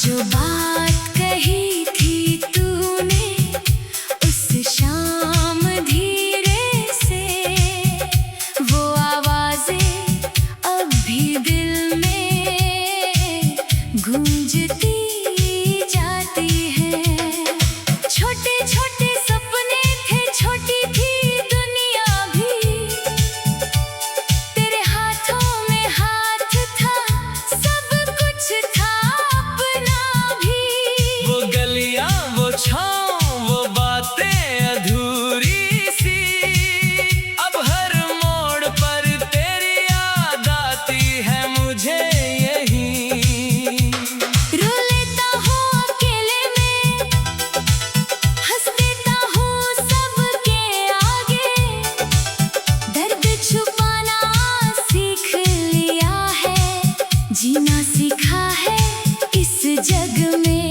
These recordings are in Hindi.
जो बात कही थी तूने उस शाम धीरे से, वो आवाजें अब भी दिल में गूंजती जाती हैं। छोटे छोटे सपने थे, छोटी थी दुनिया भी, तेरे हाथों में हाथ था, सब कुछ था अपना भी। वो गलियां, वो छाँव, वो बातें अधूरी सी, अब हर मोड़ पर तेरी याद आती है मुझे यही। रो लेता हूँ अकेले में, हंस देता हूँ सबके आगे, दर्द छुपाना सीख लिया है, जीना सीखा है इस जग में।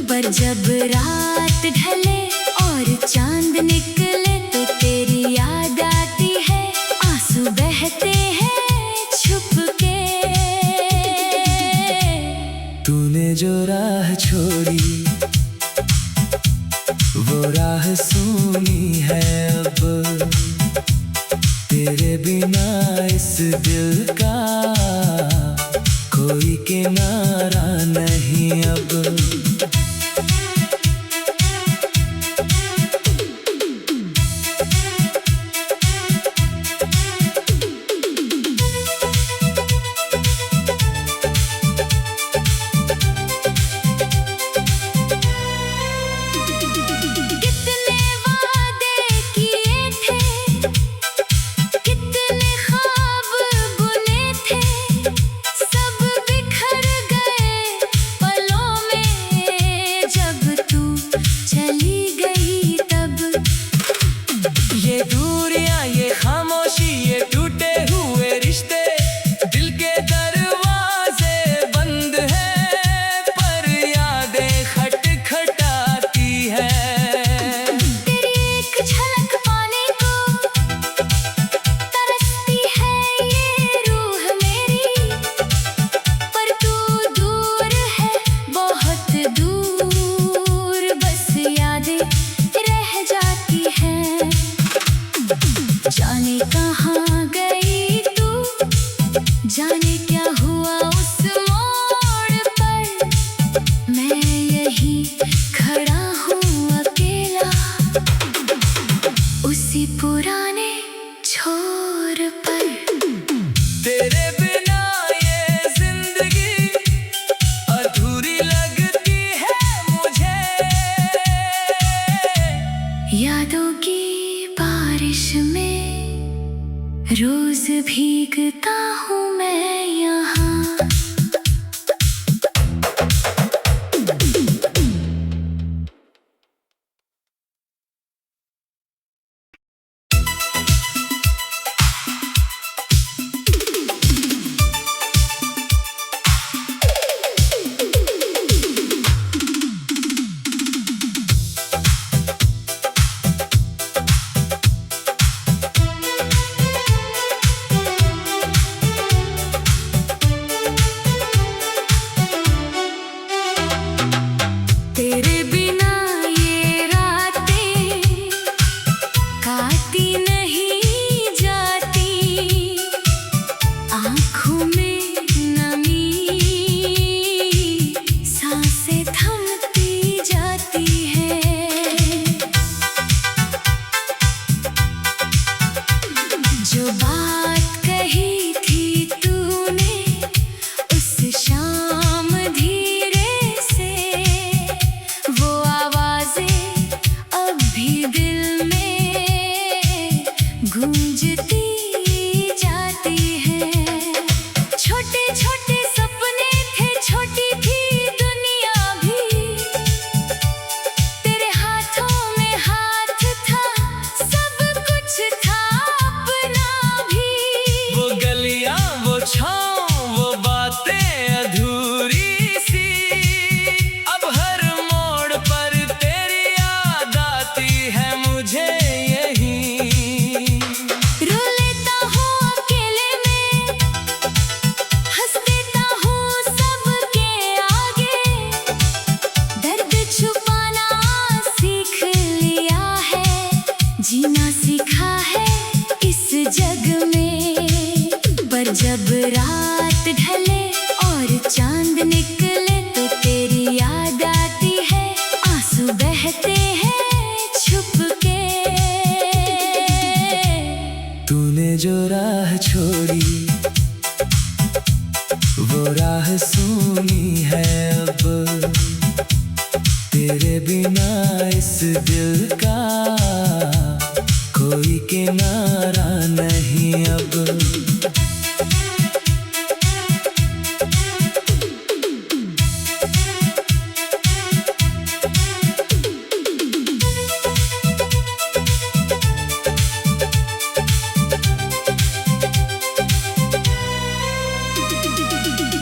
पर जब रात ढले और चांद निकले तो तेरी याद आती है, आंसू बहते हैं छुप के। तूने जो राह छोड़ी वो राह सूनी है अब, तेरे बिना इस दिल का कोई किनारा नहीं अब। कितने वादे किए थे, कितने ख्वाब बुने थे, सब बिखर गए वो राह सूनी है अब, तेरे बिना इस दिल का कोई किनारा नहीं अब।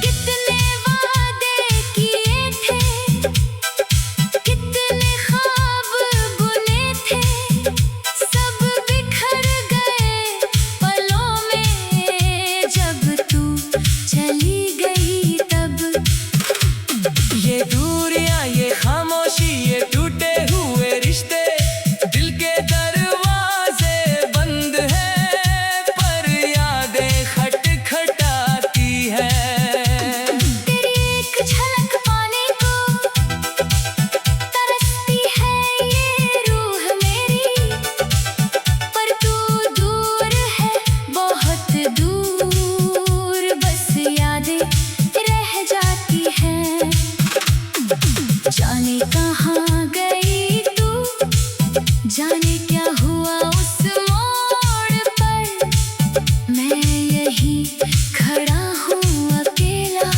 कितने वादे किए थे, कितने ख्वाब बुने थे, सब बिखर गए पलों में जब तू चली गई तब। ये दूरियां, ये खामोशी, ये टूटे हुए रिश्ते, दिल के दरवाजे बंद हैं पर यादें खटखटाती है। तेरी एक झलक पाने को तरसती है ये रूह मेरी, पर तू दूर है बहुत दूर, बस यादें रह जाती हैं। जाने कहाँ गई तू, जाने क्या हुआ उस मोड़ पर, मैं यहीं खड़ा हूँ अकेला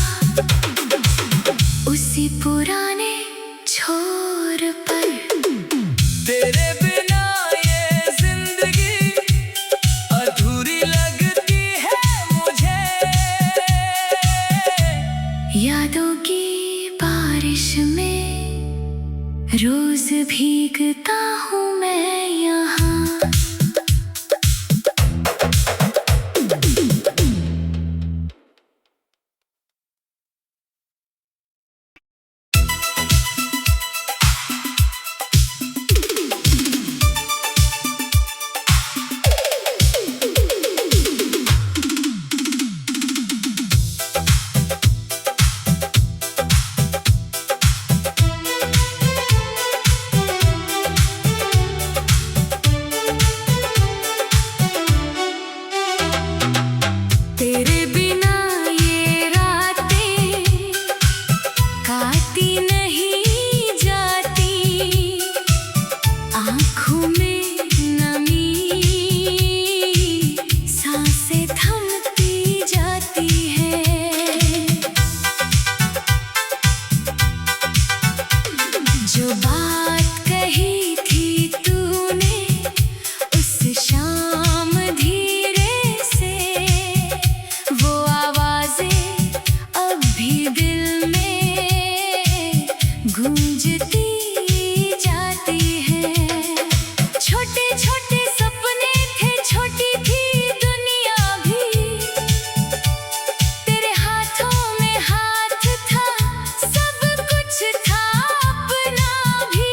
उसी पुराने छोर पर। तेरे बिना ये जिंदगी अधूरी लगती है मुझे। यादों की बारिश में रोज भीगता हूँ मैं यहाँ। तेरे बिना ये रातें काटी नहीं जाती, आँखों में नमी, सांसें थमती जाती हैं। जो बात कही थी तूने उस शाम धीरे से, वो आवाजें अब भी दिल में गूंजती जाती हैं। छोटे छोटे सपने थे, छोटी थी दुनिया भी, तेरे हाथों में हाथ था, सब कुछ था अपना भी।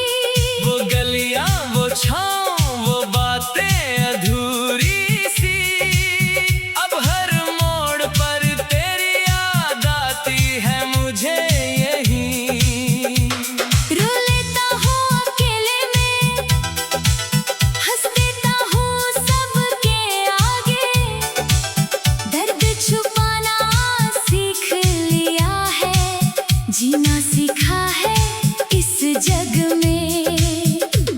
वो गलियां, वो छाँव, वो बातें अधूरी सी, अब हर मोड़ पर तेरी याद आती है मुझे यहीं। रो लेता हूँ अकेले में, हंस देता हूँ सबके आगे, दर्द छुपाना सीख लिया है, जीना सीखा है इस जग में।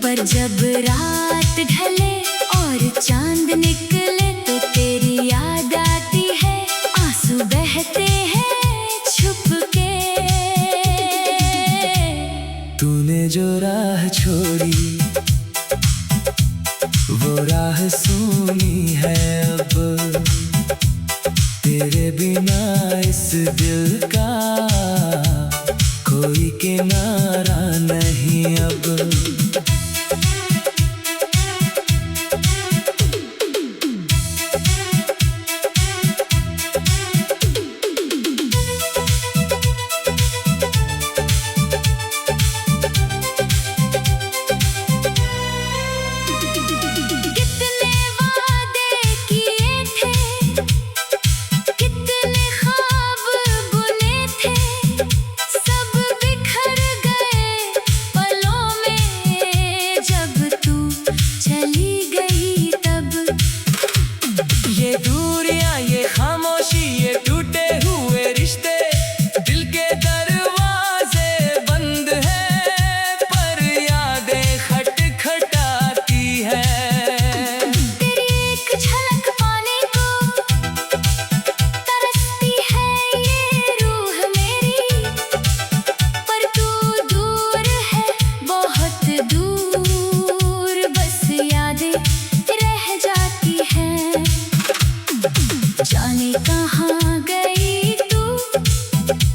पर जब रात ढले और चांद निकले तो तेरी याद आती है, आंसू बहते हैं छुप के। तूने जो राह छोड़ी वो राह सूनी है अब, तेरे बिना इस दिल का कोई किनारा नहीं अब। कितने वादे किए थे, कितने ख्वाब बुने थे, सब बिखर गए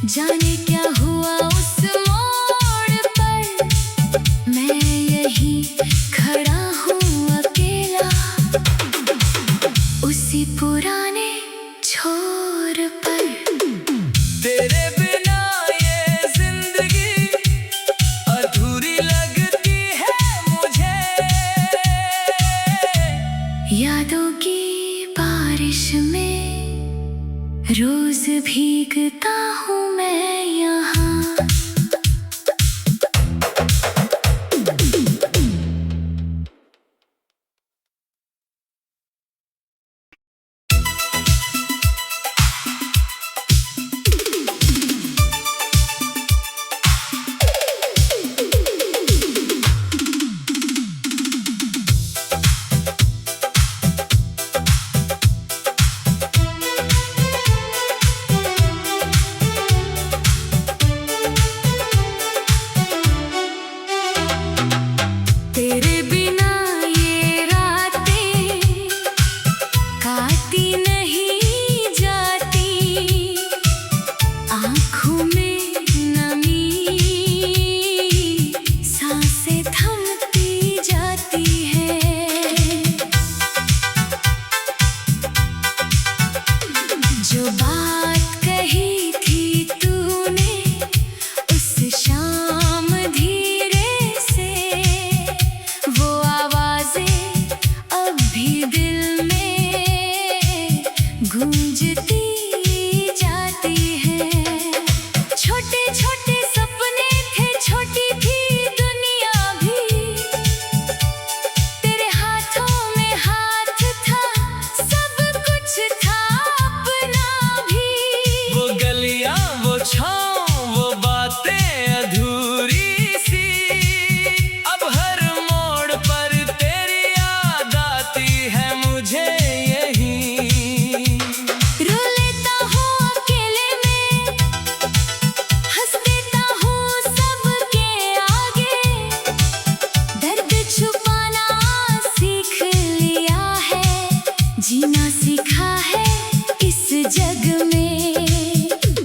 जाने क्या हुआ उस मोड़ पर, मैं यही खड़ा हूँ अकेला उसी पुराने छोर पर। तेरे बिना ये जिंदगी अधूरी लगती है मुझे। यादों की बारिश में रोज भीगता हूँ मैं यहाँ। तेरे बिना ये रातें काटी नहीं जाती, आँखों में नमी सांसें थमती जाती है। जो बात कही थी तूने उस शाम धीरे से, वो आवाजें अब भी दिल में गूंजती जाती हैं। छोटे छोटे सपने थे, छोटी थी दुनिया भी, तेरे हाथों में हाथ था, सब कुछ था अपना भी। वो गलियां, वो छाँव, वो बातें अधूरी सी, अब हर मोड़ पर तेरी याद आती है मुझे यही। रो लेता हूँ अकेले में, हंस देता हूँ सबके आगे, दर्द छुपाना सीख लिया है, जीना सीखा है इस जग में।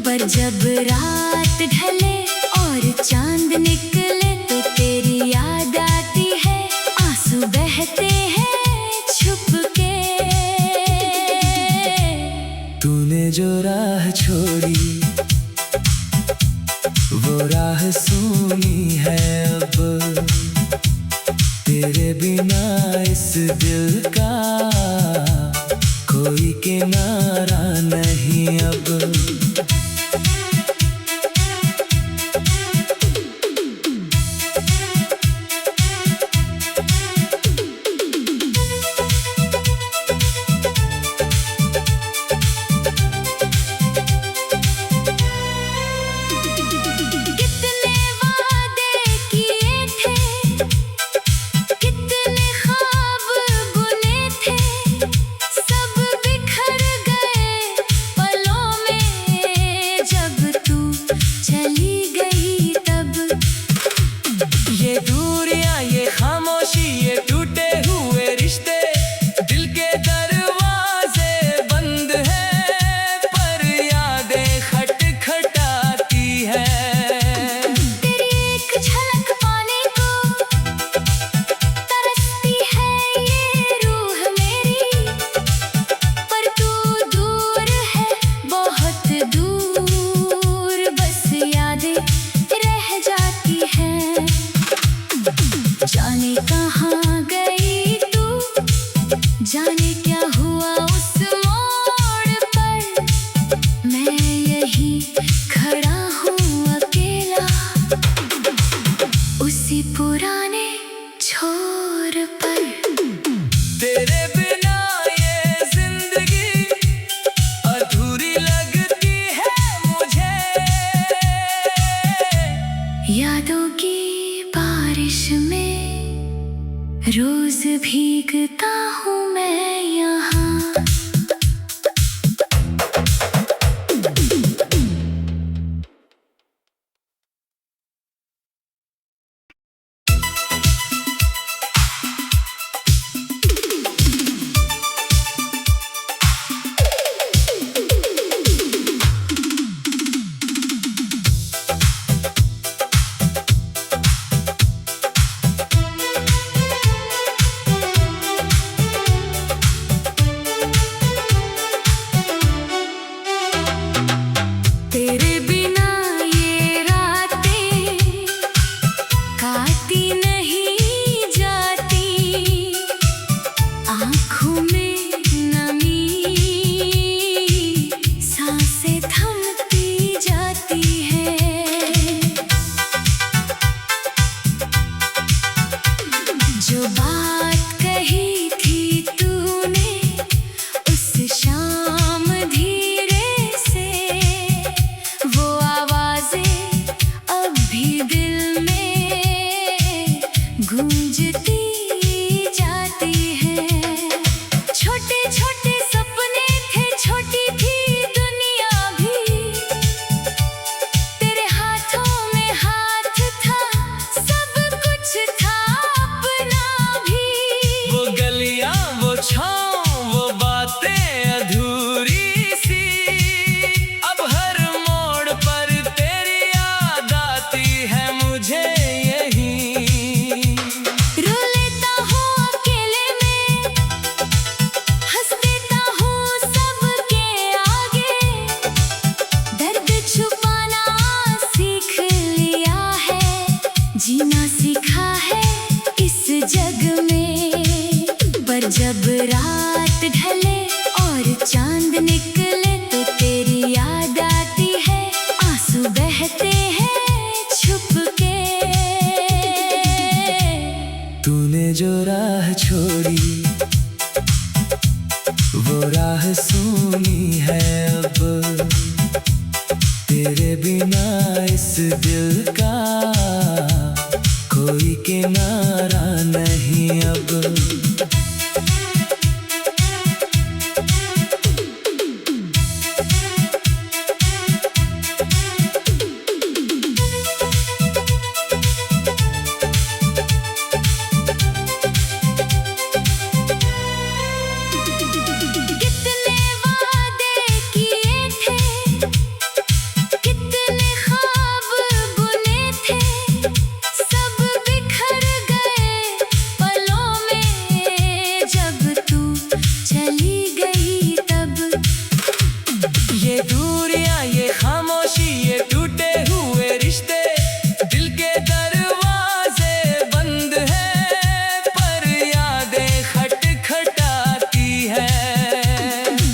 पर जब रात ढले और चांद निकले तो तेरी याद आती है, आंसू बहते हैं छुप के। तूने जो राह छोड़ी वो राह सूनी है अब, तेरे बिना इस दिल का कोई किनारा नहीं अब। कितने वादे किए थे, कितने ख्वाब बुने थे, सब बिखर गए पलों में जब तू चली गई तब। ये दूरियां, ये खामोशी, ये टूटे हुए रिश्ते, दिल के दरवाजे बंद हैं पर यादें खटखटाती है। तेरी एक झलक पाने को तरसती है ये रूह मेरी, पर तू दूर है बहुत दूर, बस यादें रह जाती हैं। जाने कहाँ गई तू, जाने क्या हुआ उस मोड़ पर, मैं यही खड़ा हूँ अकेला उसी पुराने छोर पर। तेरे बिना ये जिंदगी अधूरी लगती है मुझे। यादों की बारिश में रोज भीगता हूँ मैं यहाँ। रहते हैं छुप के। तूने जो राह छोड़ी वो राह सूनी है अब, तेरे बिना इस दिल का कोई किनारा नहीं अब। कितने वादे किए थे, कितने ख्वाब बुने थे, सब बिखर गए पलों में जब तू चली गई तब। ये दूरियां, ये खामोशी, ये टूटे हुए रिश्ते, दिल के दरवाजे बंद हैं पर यादें खटखटाती है।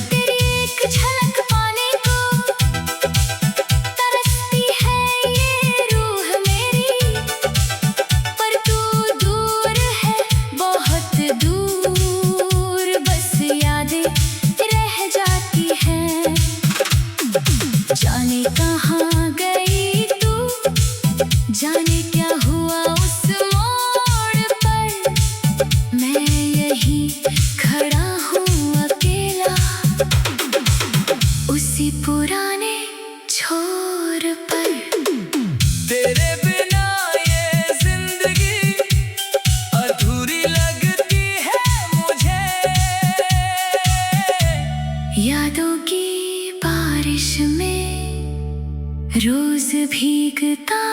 तेरी एक झलक पाने को तरसती है ये रूह मेरी, पर तू दूर है बहुत दूर, बस यादें रह जाती हैं। जाने कहाँ गई तू, जाने क्या हुआ उस मोड़ पर, मैं यहीं खड़ा हूँ अकेला उसी पुराने छोर पर। तेरे बिना ये जिंदगी अधूरी लगती है मुझे। यादों की बारिश में रोज भीगता